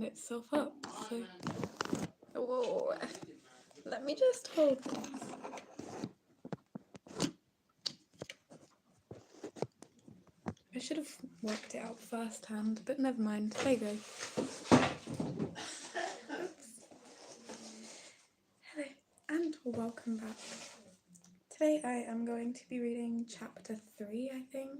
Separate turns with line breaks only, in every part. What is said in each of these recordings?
stand itself up. So, whoa, let me just hold this. I should have worked it out firsthand, but never mind. There you go. Hello, and welcome back. Today I am going to be reading chapter 3, I think.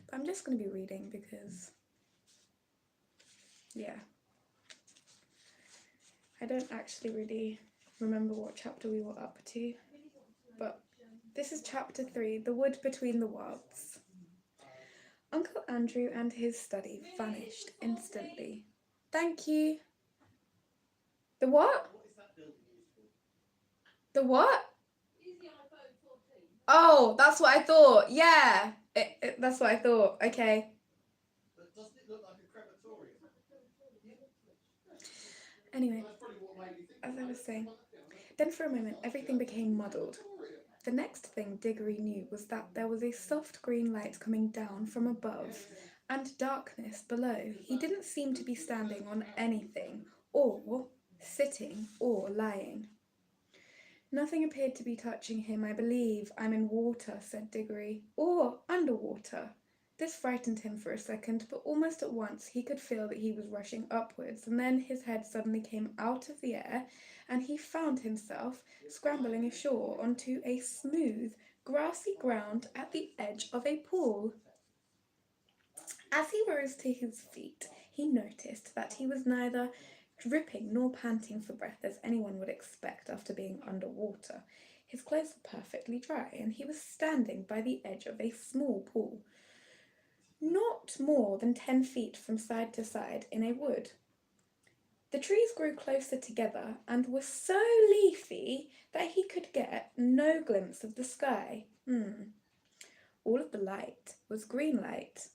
But I'm just going to be reading because, yeah. I don't actually really remember what chapter we were up to, but this is chapter 3, The Wood Between the Worlds. Uncle Andrew and his study vanished instantly. Thank you. The what? The what? Oh, that's what I thought. Yeah, that's what I thought. Okay.
But doesn't it look like a crematorium?
Anyway, as I was saying, then for a moment everything became muddled. The next thing Diggory knew was that there was a soft green light coming down from above and darkness below. He didn't seem to be standing on anything, or sitting, or lying. Nothing appeared to be touching him. I believe I'm in water, said Diggory, or underwater. This frightened him for a second, but almost at once he could feel that he was rushing upwards, and then his head suddenly came out of the air, and he found himself scrambling ashore onto a smooth, grassy ground at the edge of a pool. As he rose to his feet, he noticed that he was neither dripping nor panting for breath as anyone would expect after being underwater. His clothes were perfectly dry, and he was standing by the edge of a small pool, not more than 10 feet from side to side in a wood. The trees grew closer together and were so leafy that he could get no glimpse of the sky. All of the light was green light.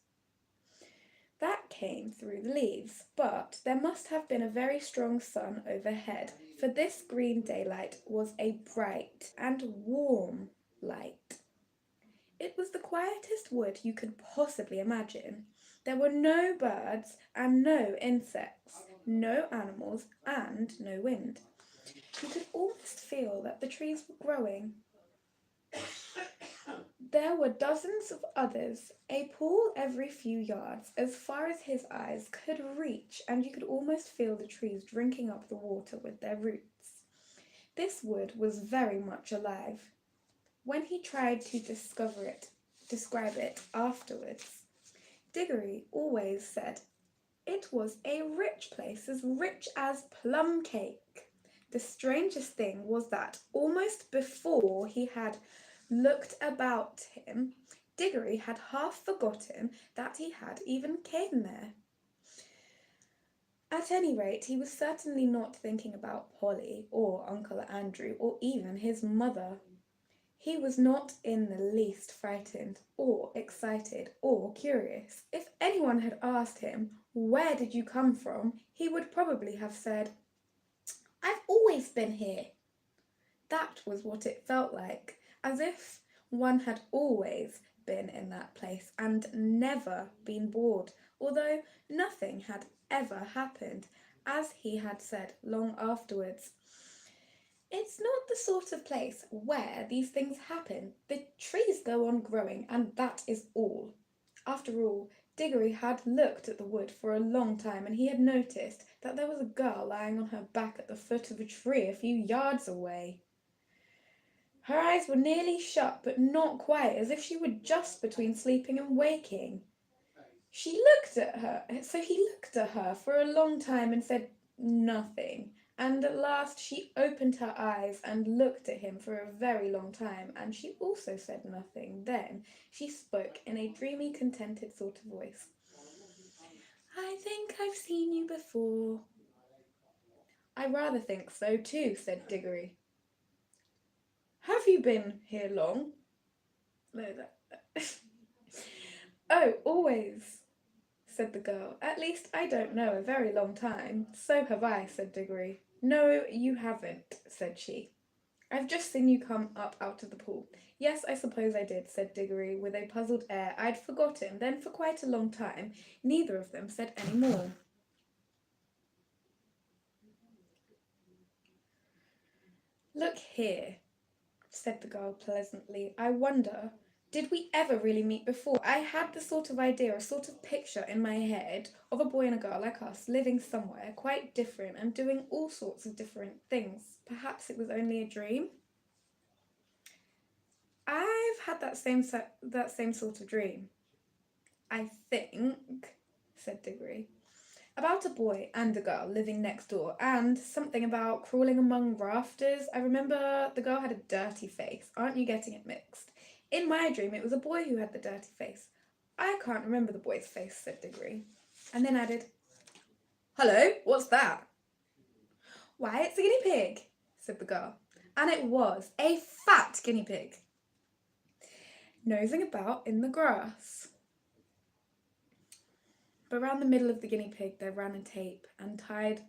That came through the leaves, but there must have been a very strong sun overhead, for this green daylight was a bright and warm light. It was the quietest wood you could possibly imagine. There were no birds and no insects, no animals and no wind. You could almost feel that the trees were growing. There were dozens of others, a pool every few yards, as far as his eyes could reach, and you could almost feel the trees drinking up the water with their roots. This wood was very much alive. When he tried to describe it afterwards, Diggory always said it was a rich place, as rich as plum cake. The strangest thing was that almost before he had looked about him, Diggory had half forgotten that he had even came there. At any rate, he was certainly not thinking about Polly or Uncle Andrew or even his mother. He was not in the least frightened or excited or curious. If anyone had asked him, "Where did you come from?" he would probably have said, "I've always been here." That was what it felt like, as if one had always been in that place and never been bored, although nothing had ever happened, as he had said long afterwards. It's not the sort of place where these things happen. The trees go on growing, and that is all. After all, Diggory had looked at the wood for a long time, and he had noticed that there was a girl lying on her back at the foot of a tree a few yards away. Her eyes were nearly shut, but not quite, as if she were just between sleeping and waking. So he looked at her for a long time and said nothing. And at last she opened her eyes and looked at him for a very long time, and she also said nothing. Then she spoke in a dreamy, contented sort of voice. "I think I've seen you before." "I rather think so too," said Diggory. "Have you been here long?" "Oh, always," said the girl. "At least I don't know, a very long time." "So have I," said Diggory. "No, you haven't," said she. "I've just seen you come up out of the pool." "Yes, I suppose I did," said Diggory with a puzzled air. "I'd forgotten." Then for quite a long time neither of them said any more. Look here, said the girl pleasantly. I wonder, did we ever really meet before? I had the sort of idea, a sort of picture in my head of a boy and a girl like us living somewhere quite different and doing all sorts of different things. Perhaps it was only a dream. I've had that same sort of dream. I think, said Diggory, about a boy and a girl living next door, and something about crawling among rafters. I remember the girl had a dirty face. Aren't you getting it mixed? In my dream, it was a boy who had the dirty face. I can't remember the boy's face, said Diggory, and then added, Hello, what's that? Why, it's a guinea pig, said the girl, and it was a fat guinea pig, nosing about in the grass. But round the middle of the guinea pig there ran a tape, and tied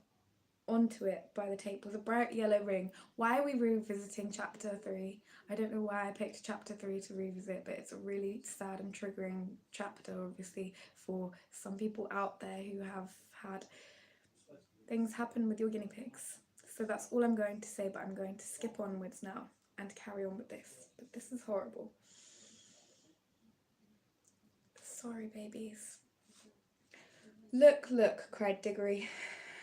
onto it by the tape was a bright yellow ring. Why are we revisiting chapter 3? I don't know why I picked chapter 3 to revisit, but it's a really sad and triggering chapter, obviously, for some people out there who have had things happen with your guinea pigs. So that's all I'm going to say, but I'm going to skip onwards now and carry on with this. But this is horrible. Sorry, babies. Look, look, cried Diggory.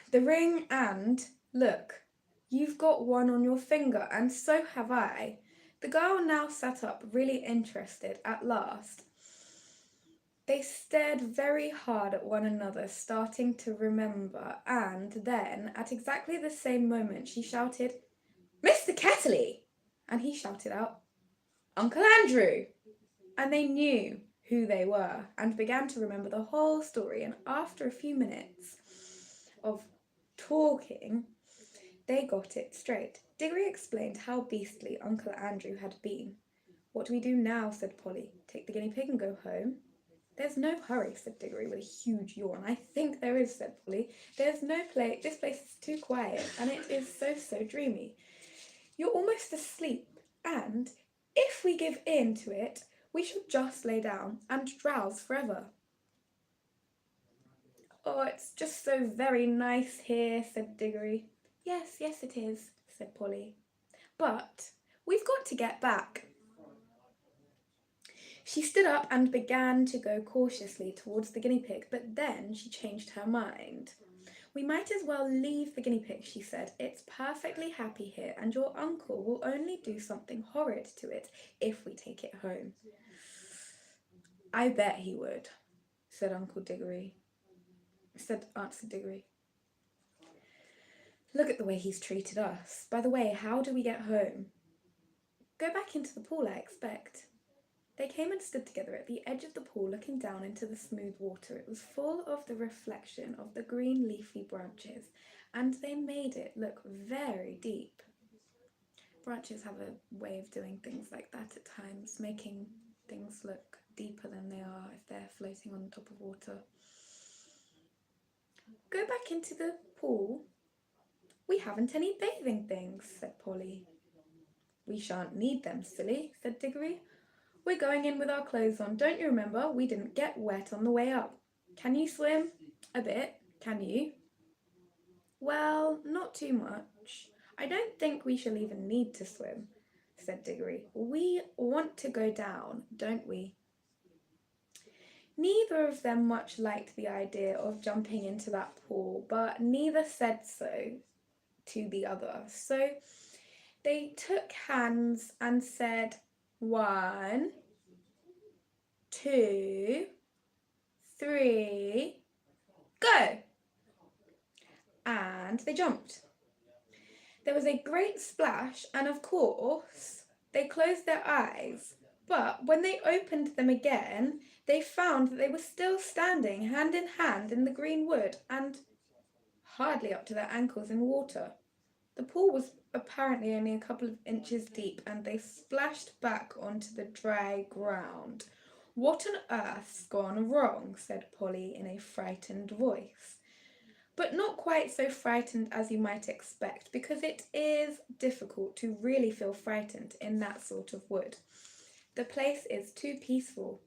The ring, and look, you've got one on your finger, and so have I. The girl now sat up, really interested at last. They stared very hard at one another, starting to remember, and then, at exactly the same moment, she shouted, Mr. Kettley! And he shouted out, Uncle Andrew! And they knew who they were and began to remember the whole story, and after a few minutes of talking, they got it straight. Diggory explained how beastly Uncle Andrew had been. What do we do now? Said Polly. Take the guinea pig and go home? There's no hurry, said Diggory with a huge yawn. I think there is, said Polly. There's no place. This place is too quiet, and it is so dreamy. You're almost asleep, and if we give in to it, we shall just lay down and drowse forever. Oh, it's just so very nice here, said Diggory. Yes, it is, said Polly. But we've got to get back. She stood up and began to go cautiously towards the guinea pig, but then she changed her mind. We might as well leave the guinea pig, she said. It's perfectly happy here, and your uncle will only do something horrid to it if we take it home. I bet he would, said answered Diggory. Look at the way he's treated us. By the way, how do we get home? Go back into the pool, I expect. They came and stood together at the edge of the pool, looking down into the smooth water. It was full of the reflection of the green leafy branches, and they made it look very deep. Branches have a way of doing things like that at times, making things look deeper than they are if they're floating on top of water. Go back into the pool. We haven't any bathing things, said Polly. We shan't need them, silly, said Diggory. We're going in with our clothes on. Don't you remember? We didn't get wet on the way up. Can you swim? A bit. Can you? Well, not too much. I don't think we shall even need to swim, said Diggory. We want to go down, don't we? Neither of them much liked the idea of jumping into that pool, but neither said so to the other. So they took hands and said, 1, 2, 3, go! And they jumped. There was a great splash, and of course they closed their eyes, but when they opened them again, they found that they were still standing hand in hand in the green wood and hardly up to their ankles in water. The pool was apparently only a couple of inches deep, and they splashed back onto the dry ground. What on earth's gone wrong? Said Polly in a frightened voice. But not quite so frightened as you might expect, because it is difficult to really feel frightened in that sort of wood. The place is too peaceful.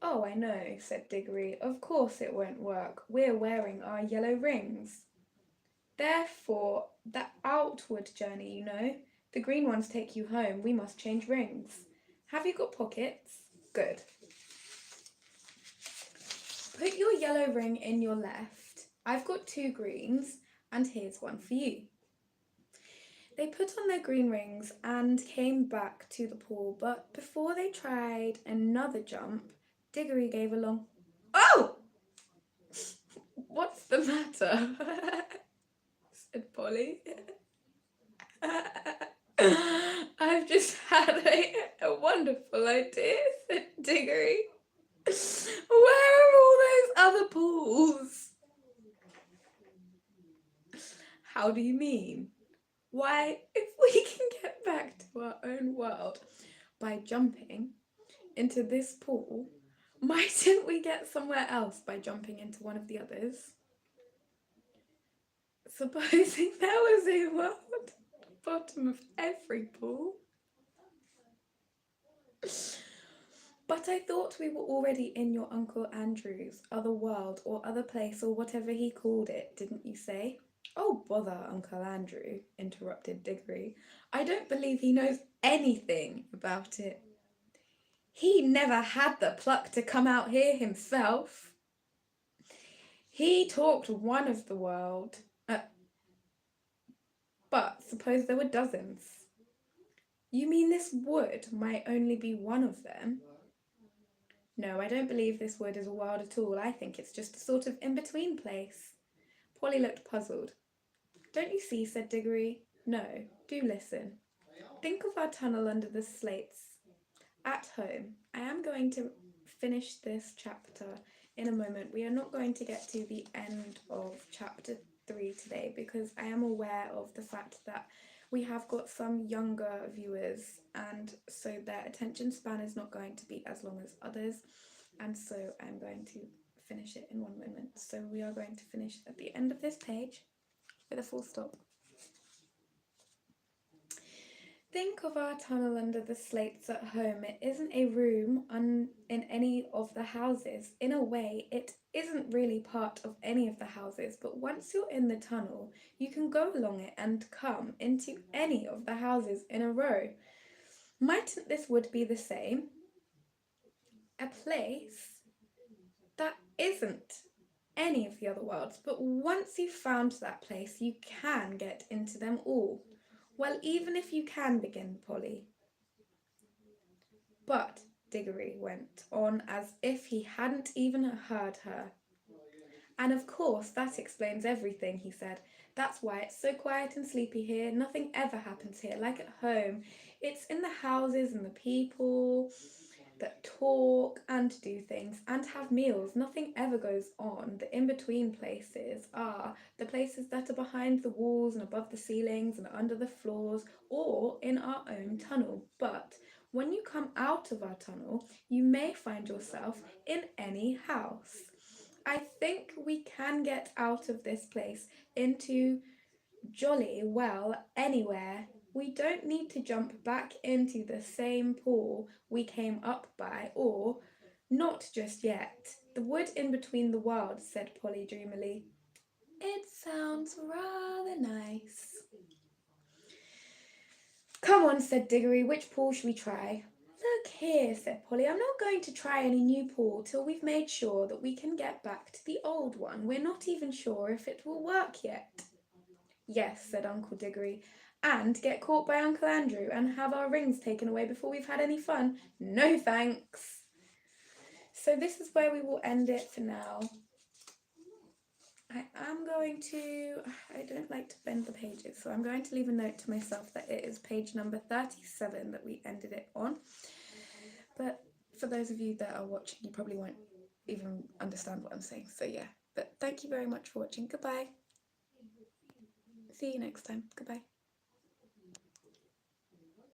Oh, I know, said Diggory. Of course it won't work. We're wearing our yellow rings. Therefore, the outward journey, you know, The green ones take you home. We must change rings. Have you got pockets? Good. Put your yellow ring in your left. I've got 2 greens, and here's one for you. They put on their green rings and came back to the pool, but before they tried another jump, Diggory gave a long, "Oh! What's the matter?" said Polly. "I've just had a wonderful idea," said Diggory. "Where are all those other pools?" "How do you mean?" "Why, if we can get back to our own world by jumping into this pool, mightn't we get somewhere else by jumping into one of the others? Supposing there was a world at the bottom of every pool." "But I thought we were already in your Uncle Andrew's other world or other place or whatever he called it, didn't you say?" "Oh, bother Uncle Andrew," interrupted Diggory. "I don't believe he knows anything about it. He never had the pluck to come out here himself. He talked one of the world. But suppose there were dozens." "You mean this wood might only be one of them?" "No, I don't believe this wood is a world at all. I think it's just a sort of in-between place." Polly looked puzzled. "Don't you see?" said Diggory. "No, do listen. Think of our tunnel under the slates at home. I am going to finish this chapter in a moment. We are not going to get to the end of chapter 3 today because I am aware of the fact that we have got some younger viewers, and so their attention span is not going to be as long as others, and so I'm going to finish it in one moment. So we are going to finish at the end of this page with a full stop. Think of our tunnel under the slates at home. It isn't a room in any of the houses. In a way, it isn't really part of any of the houses, but once you're in the tunnel, you can go along it and come into any of the houses in a row. Mightn't this wood be the same? A place that isn't any of the other worlds, but once you've found that place, you can get into them all. Well, even if you can begin, Polly. But Diggory went on as if he hadn't even heard her. "And of course that explains everything," he said. "That's why it's so quiet and sleepy here. Nothing ever happens here like at home. It's in the houses and the people that talk and do things and have meals. Nothing ever goes on. The in-between places are the places that are behind the walls and above the ceilings and under the floors or in our own tunnel. But when you come out of our tunnel, you may find yourself in any house. I think we can get out of this place into jolly well anywhere. We don't need to jump back into the same pool we came up by, or not just yet. The wood in between the worlds," said Polly dreamily. "It sounds rather nice." "Come on," said Diggory. "Which pool shall we try?" "Look here," said Polly. "I'm not going to try any new pool till we've made sure that we can get back to the old one. We're not even sure if it will work yet." "Yes," said Uncle Diggory, "and get caught by Uncle Andrew and have our rings taken away before we've had any fun. No thanks." So this is where we will end it for now. I don't like to bend the pages, so I'm going to leave a note to myself that it is page number 37 that we ended it on. But for those of you that are watching, you probably won't even understand what I'm saying. So yeah, but thank you very much for watching. Goodbye. See you next time. Goodbye.